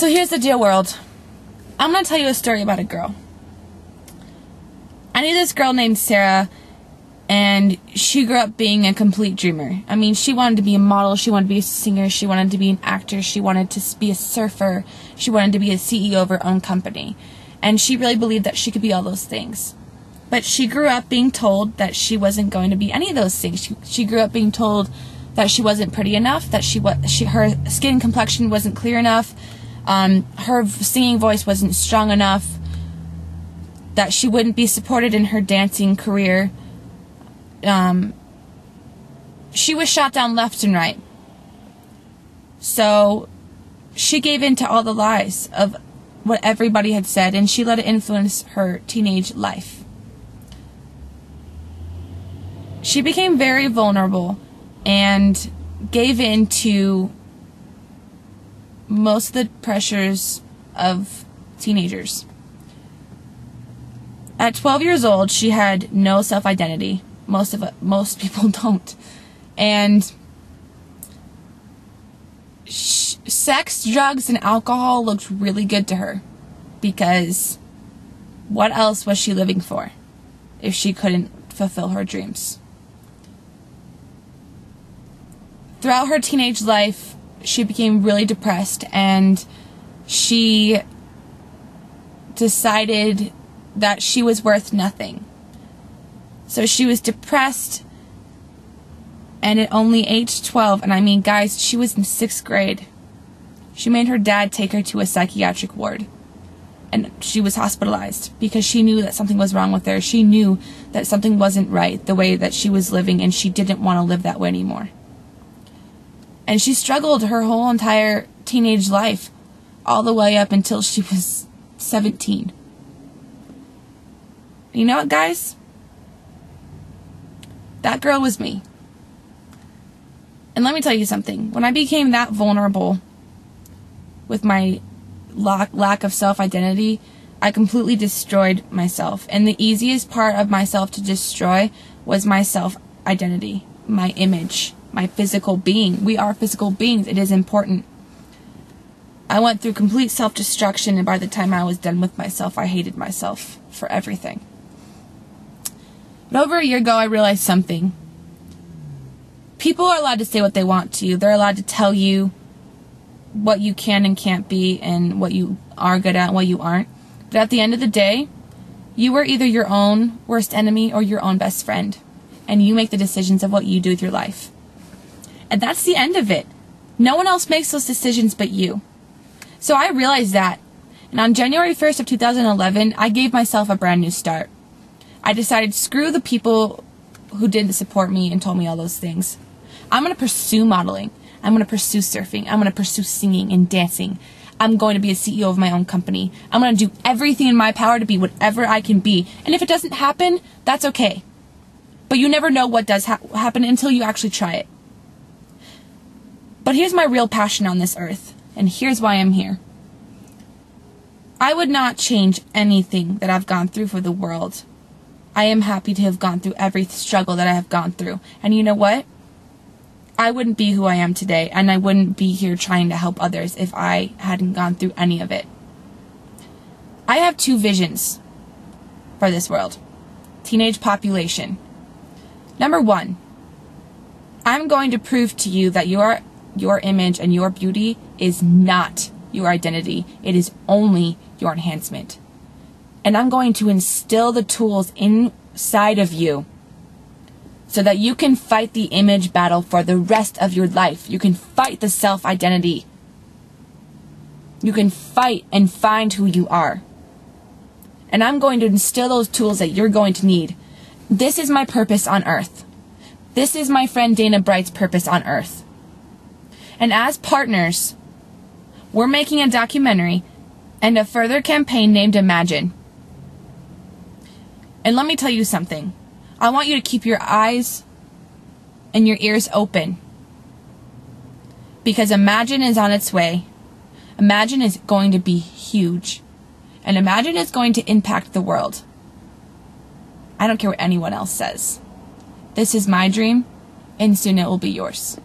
So here's the deal, world. I'm going to tell you a story about a girl. I knew this girl named Sarah, and she grew up being a complete dreamer. I mean, she wanted to be a model, she wanted to be a singer, she wanted to be an actor, she wanted to be a surfer, she wanted to be a CEO of her own company. And she really believed that she could be all those things. But she grew up being told that she wasn't going to be any of those things. She grew up being told that she wasn't pretty enough, that her skin complexion wasn't clear enough, her singing voice wasn't strong enough, that she wouldn't be supported in her dancing career. She was shot down left and right. So she gave in to all the lies of what everybody had said, and she let it influence her teenage life. She became very vulnerable and gave in to most of the pressures of teenagers. At 12 years old, she had no self-identity. Most people don't. And sex, drugs, and alcohol looked really good to her, because what else was she living for if she couldn't fulfill her dreams? Throughout her teenage life, she became really depressed, and she decided that she was worth nothing. So she was depressed, and at only age 12, and I mean, guys, she was in 6th grade, she made her dad take her to a psychiatric ward, and she was hospitalized because she knew that something was wrong with her. She knew that something wasn't right the way that she was living, and she didn't want to live that way anymore. And she struggled her whole entire teenage life, all the way up until she was 17. You know what, guys? That girl was me. And let me tell you something. When I became that vulnerable with my lack of self-identity, I completely destroyed myself. And the easiest part of myself to destroy was my self-identity, my image, my physical being. We are physical beings. It is important. I went through complete self-destruction, and by the time I was done with myself, I hated myself for everything. But over a year ago, I realized something. People are allowed to say what they want to you. They're allowed to tell you what you can and can't be, and what you are good at and what you aren't. But at the end of the day, you are either your own worst enemy or your own best friend. And you make the decisions of what you do with your life. And that's the end of it. No one else makes those decisions but you. So I realized that. And on January 1st of 2011, I gave myself a brand new start. I decided, screw the people who didn't support me and told me all those things. I'm going to pursue modeling. I'm going to pursue surfing. I'm going to pursue singing and dancing. I'm going to be a CEO of my own company. I'm going to do everything in my power to be whatever I can be. And if it doesn't happen, that's okay. But you never know what does happen until you actually try it. But here's my real passion on this earth. And here's why I'm here. I would not change anything that I've gone through for the world. I am happy to have gone through every struggle that I have gone through. And you know what? I wouldn't be who I am today, and I wouldn't be here trying to help others if I hadn't gone through any of it. I have 2 visions for this world. Teenage population. Number 1, I'm going to prove to you that your image and your beauty is not your identity. It is only your enhancement. And I'm going to instill the tools inside of you so that you can fight the image battle for the rest of your life. You can fight the self-identity. You can fight and find who you are. And I'm going to instill those tools that you're going to need. This is my purpose on earth. This is my friend Dana Bright's purpose on earth. And as partners, we're making a documentary and a further campaign named IMAGINE. And let me tell you something. I want you to keep your eyes and your ears open, because IMAGINE is on its way. IMAGINE is going to be huge. And IMAGINE is going to impact the world. I don't care what anyone else says. This is my dream, and soon it will be yours.